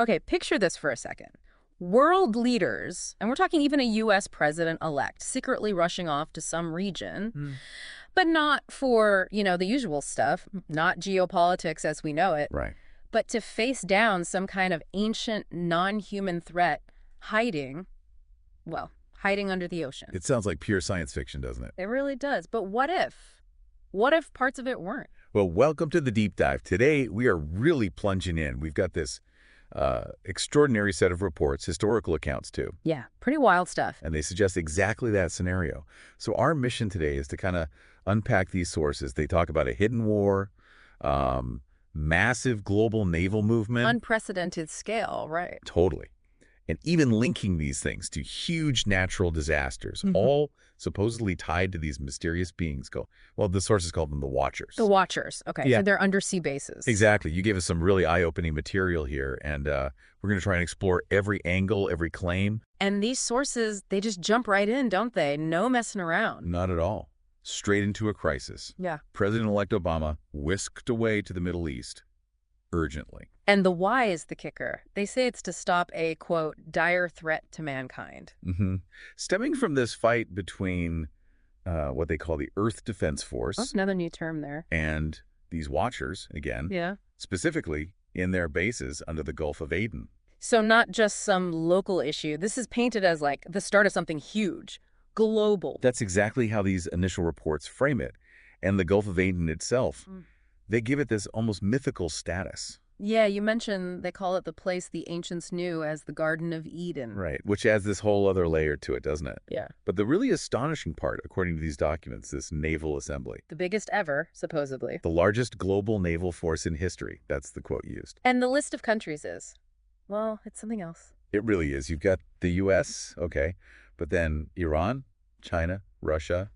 Okay, picture this for a second. World leaders, and we're talking even a U.S. president-elect, secretly rushing off to some region, Hmm. but not for, the usual stuff, not geopolitics as we know it, Right. but to face down some kind of ancient non-human threat hiding, well, hiding under the ocean. It sounds like pure science fiction, doesn't it? It really does. But what if? What if parts of it weren't? Well, welcome to the deep dive. Today, we are really plunging in. We've got this extraordinary set of reports, historical accounts too, Yeah, pretty wild stuff. and they suggest exactly that scenario. So our mission today is to kind of unpack these sources. They talk about a hidden war, massive global naval movement. Unprecedented scale, right? Totally. And even linking these things to huge natural disasters, all supposedly tied to these mysterious beings. Well, the sources call them the Watchers. The Watchers. Okay, Yeah. so they're undersea bases. Exactly. You gave us some really eye-opening material here, and we're going to try and explore every angle, every claim. And these sources, they just jump right in, don't they? No messing around. Not at all. Straight into a crisis. Yeah. President-elect Obama whisked away to the Middle East urgently. And the why is the kicker. They say it's to stop a, quote, dire threat to mankind. Stemming from this fight between what they call the Earth Defense Force Oh, another new term there. and these Watchers, again, Yeah. specifically in their bases under the Gulf of Aden. So not just some local issue. This is painted as like the start of something huge, global. That's exactly how these initial reports frame it. And the Gulf of Aden itself, they give it this almost mythical status. Yeah, you mentioned they call it the place the ancients knew as the Garden of Eden. Right, which adds this whole other layer to it, doesn't it? Yeah. But the really astonishing part, according to these documents, this naval assembly, The biggest ever, supposedly. the largest global naval force in history, that's the quote used. And the list of countries is, well, it's something else. It really is. You've got the U.S., okay, but then Iran, China, Russia,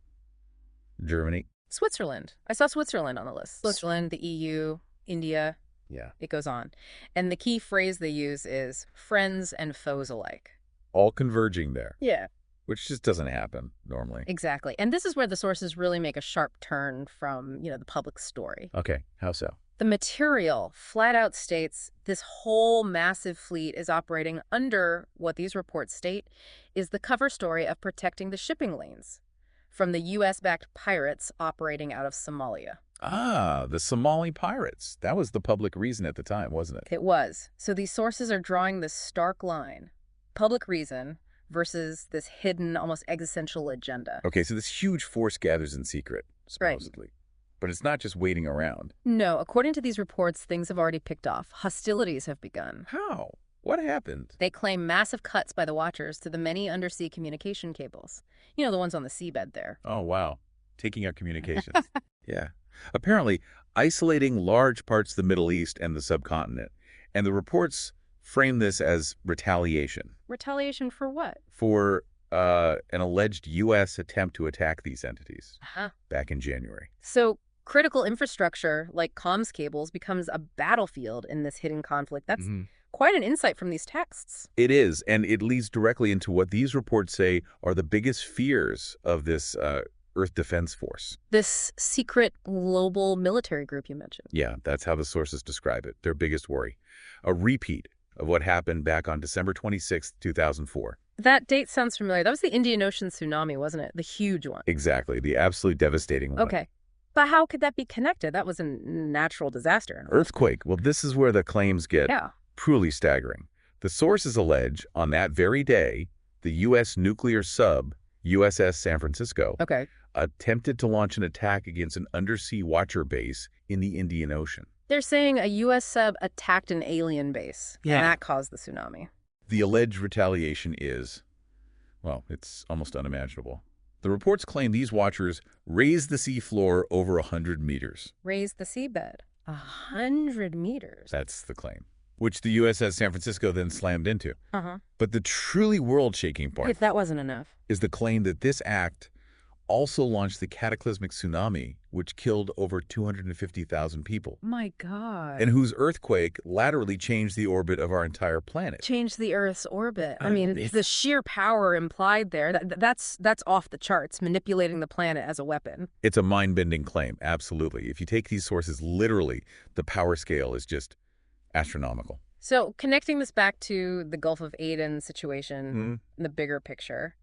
Germany. Switzerland. I saw Switzerland on the list. Switzerland, the EU, India, Yeah. it goes on. And the key phrase they use is friends and foes alike. All converging there, Yeah. which just doesn't happen normally. Exactly. And this is where the sources really make a sharp turn from, the public story. Okay, how so? The material flat out states this whole massive fleet is operating under what these reports state is the cover story of protecting the shipping lanes from the U.S.-backed pirates operating out of Somalia. Ah, the Somali pirates. That was the public reason at the time, wasn't it? It was. So these sources are drawing this stark line. Public reason versus this hidden, almost existential agenda. Okay, so this huge force gathers in secret, Right. supposedly. But it's not just waiting around. No, according to these reports, things have already picked off. Hostilities have begun. How? What happened? They claim massive cuts by the Watchers to the many undersea communication cables. The ones on the seabed there. Oh, wow. Taking out communications. Yeah. Apparently, isolating large parts of the Middle East and the subcontinent. And the reports frame this as retaliation Retaliation for what? for an alleged U.S. attempt to attack these entities Huh. back in January. So critical infrastructure like comms cables becomes a battlefield in this hidden conflict. That's quite an insight from these texts. It is, and it leads directly into what these reports say are the biggest fears of this Earth Defense Force. This secret global military group you mentioned. Yeah, that's how the sources describe it, their biggest worry. A repeat of what happened back on December 26th, 2004. That date sounds familiar. That was the Indian Ocean tsunami, wasn't it? The huge one. Exactly, the absolutely devastating one. Okay. But how could that be connected? That was a natural disaster. Earthquake. Well, this is where the claims get Yeah. truly staggering. The sources allege on that very day, the U.S. nuclear sub, USS San Francisco, Okay. attempted to launch an attack against an undersea watcher base in the Indian Ocean. They're saying a U.S. sub attacked an alien base. Yeah. And that caused the tsunami. The alleged retaliation is, well, it's almost unimaginable. The reports claim these watchers raised the seafloor over 100 meters. Raised the seabed. 100 meters. That's the claim, which the USS San Francisco then slammed into. Uh-huh. But the truly world-shaking part If that wasn't enough. is the claim that this act also launched the cataclysmic tsunami, which killed over 250,000 people, My God. and whose earthquake laterally changed the orbit of our entire planet. Changed the Earth's orbit. I I mean, mean, the sheer power implied there, that's off the charts, manipulating the planet as a weapon. It's a mind-bending claim, absolutely. If you take these sources literally, the power scale is just astronomical. So connecting this back to the Gulf of Aden situation, Hmm. in the bigger picture,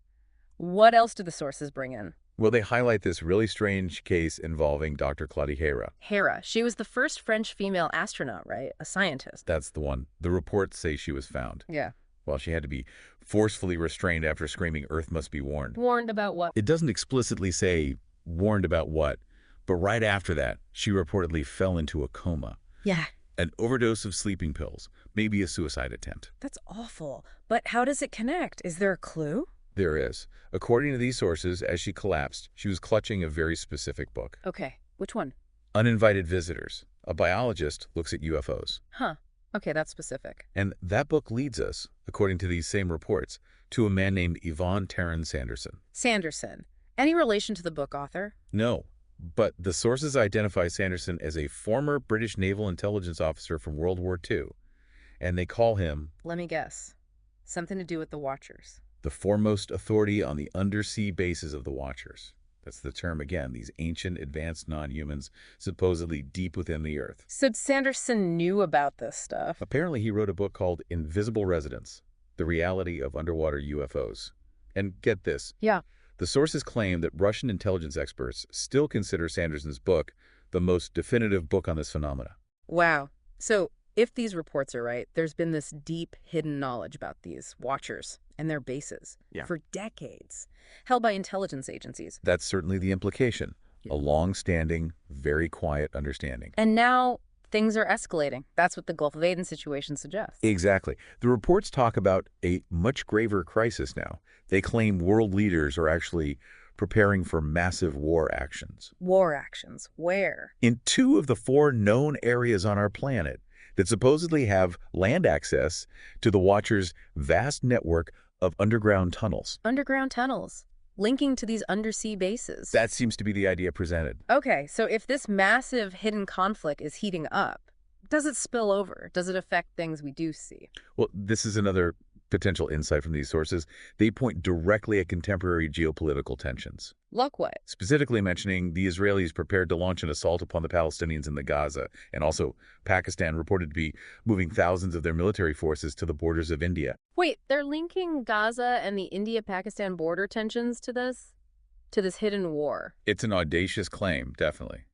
what else do the sources bring in? Well, they highlight this really strange case involving Dr. Claudia Hera. Hera, she was the first French female astronaut, right? A scientist. That's the one. The reports say she was found. Yeah. Well, she had to be forcefully restrained after screaming, "Earth must be warned." Warned about what? It doesn't explicitly say warned about what, but right after that, she reportedly fell into a coma. Yeah. An overdose of sleeping pills, maybe a suicide attempt. That's awful. But how does it connect? Is there a clue? There is. According to these sources, as she collapsed, she was clutching a very specific book. Okay. Which one? Uninvited Visitors. A biologist looks at UFOs. Huh. Okay, that's specific. And that book leads us, according to these same reports, to a man named Yvonne Terran Sanderson. Sanderson. Any relation to the book author? No, but the sources identify Sanderson as a former British naval intelligence officer from World War II, and they call him Let me guess. Something to do with the Watchers. the foremost authority on the undersea bases of the Watchers. That's the term again, these ancient advanced non-humans supposedly deep within the Earth. So Sanderson knew about this stuff. Apparently he wrote a book called Invisible Residents, The Reality of Underwater UFOs. And get this, Yeah. the sources claim that Russian intelligence experts still consider Sanderson's book the most definitive book on this phenomena. Wow. So if these reports are right, there's been this deep hidden knowledge about these Watchers and their bases for decades, held by intelligence agencies. That's certainly the implication, Yeah. a long-standing, very quiet understanding. And now things are escalating. That's what the Gulf of Aden situation suggests. Exactly. The reports talk about a much graver crisis now. They claim world leaders are actually preparing for massive war actions. War actions. Where? In 2 of the 4 known areas on our planet that supposedly have land access to the Watchers' vast network of underground tunnels. Underground tunnels, linking to these undersea bases. That seems to be the idea presented. Okay, so if this massive hidden conflict is heating up, does it spill over? Does it affect things we do see? Well, this is another potential insight from these sources. They point directly at contemporary geopolitical tensions, Look what? specifically mentioning the Israelis prepared to launch an assault upon the Palestinians in the Gaza, and also Pakistan reported to be moving thousands of their military forces to the borders of India. Wait, they're linking Gaza and the India-Pakistan border tensions to this? To this hidden war? It's an audacious claim, definitely.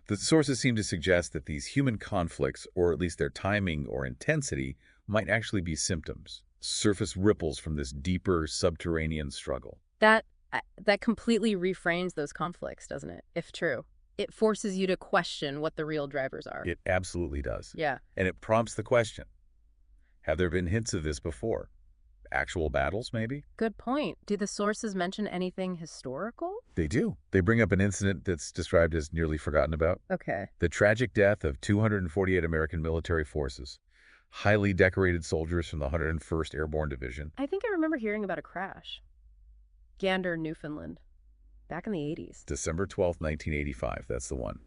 The sources seem to suggest that these human conflicts, or at least their timing or intensity, might actually be symptoms, surface ripples from this deeper subterranean struggle. That completely reframes those conflicts, doesn't it? If true. It forces you to question what the real drivers are. It absolutely does. Yeah. And it prompts the question, have there been hints of this before? Actual battles, maybe? Good point. Do the sources mention anything historical? They do. They bring up an incident that's described as nearly forgotten about. Okay. The tragic death of 248 American military forces, highly decorated soldiers from the 101st Airborne Division. I think I remember hearing about a crash. Gander, Newfoundland. Back in the 80s. December 12, 1985, that's the one.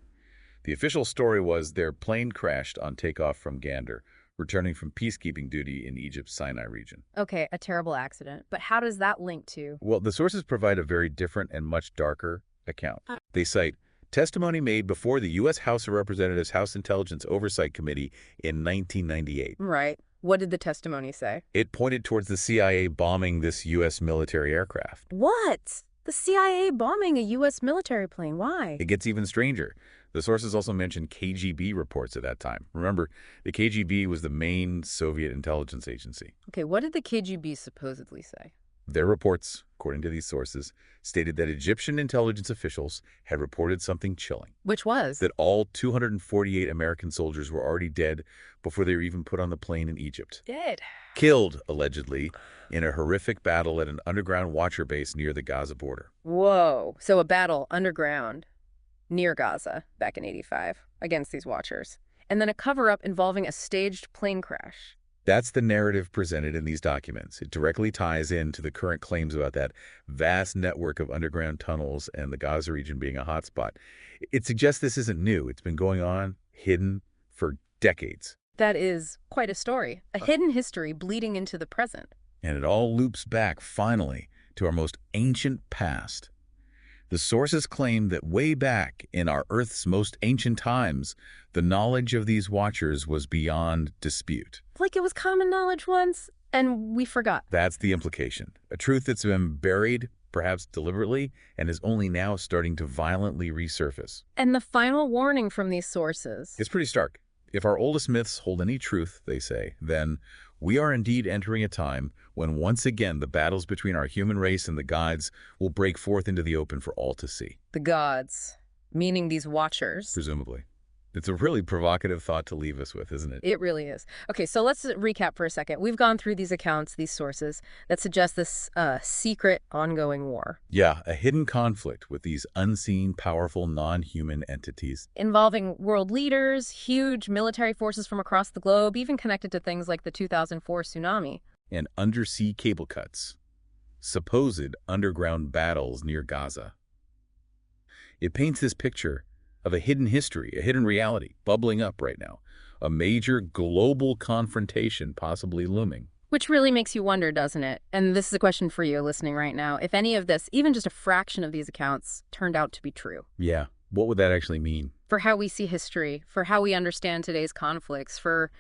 The official story was their plane crashed on takeoff from Gander, returning from peacekeeping duty in Egypt's Sinai region. Okay, a terrible accident. But how does that link to? Well, the sources provide a very different and much darker account. They cite testimony made before the U.S. House of Representatives House Intelligence Oversight Committee in 1998. Right. What did the testimony say? It pointed towards the CIA bombing this U.S. military aircraft. What? The CIA bombing a U.S. military plane. Why? It gets even stranger. The sources also mentioned KGB reports at that time. Remember, the KGB was the main Soviet intelligence agency. Okay, what did the KGB supposedly say? Their reports, according to these sources, stated that Egyptian intelligence officials had reported something chilling. Which was? That all 248 American soldiers were already dead before they were even put on the plane in Egypt. Dead. Killed, allegedly, in a horrific battle at an underground watcher base near the Gaza border. Whoa. So a battle underground near Gaza back in 85 against these Watchers. And then a cover-up involving a staged plane crash. That's the narrative presented in these documents. It directly ties into the current claims about that vast network of underground tunnels and the Gaza region being a hotspot. It suggests this isn't new. It's been going on, hidden, for decades. That is quite a story. A hidden history bleeding into the present. And it all loops back, finally, to our most ancient past. The sources claim that way back in our Earth's most ancient times, the knowledge of these watchers was beyond dispute. Like it was common knowledge once, and we forgot. That's the implication. A truth that's been buried, perhaps deliberately, and is only now starting to violently resurface. And the final warning from these sources. It's pretty stark. If our oldest myths hold any truth, they say, then we are indeed entering a time when once again the battles between our human race and the gods will break forth into the open for all to see. The gods, meaning these watchers. Presumably. It's a really provocative thought to leave us with, isn't it? It really is. Okay, so let's recap for a second. We've gone through these accounts, these sources, that suggest this secret ongoing war. Yeah, a hidden conflict with these unseen, powerful, non-human entities. Involving world leaders, huge military forces from across the globe, even connected to things like the 2004 tsunami. And undersea cable cuts. Supposed underground battles near Gaza. It paints this picture of a hidden history, a hidden reality, bubbling up right now. A major global confrontation possibly looming. Which really makes you wonder, doesn't it? And this is a question for you listening right now. If any of this, even just a fraction of these accounts, turned out to be true. Yeah, what would that actually mean? For how we see history, for how we understand today's conflicts, for,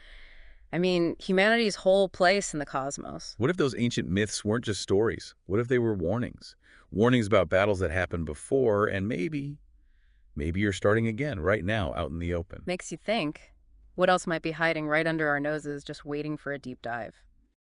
humanity's whole place in the cosmos. What if those ancient myths weren't just stories? What if they were warnings? Warnings about battles that happened before, and maybe you're starting again right now out in the open. Makes you think, what else might be hiding right under our noses just waiting for a deep dive?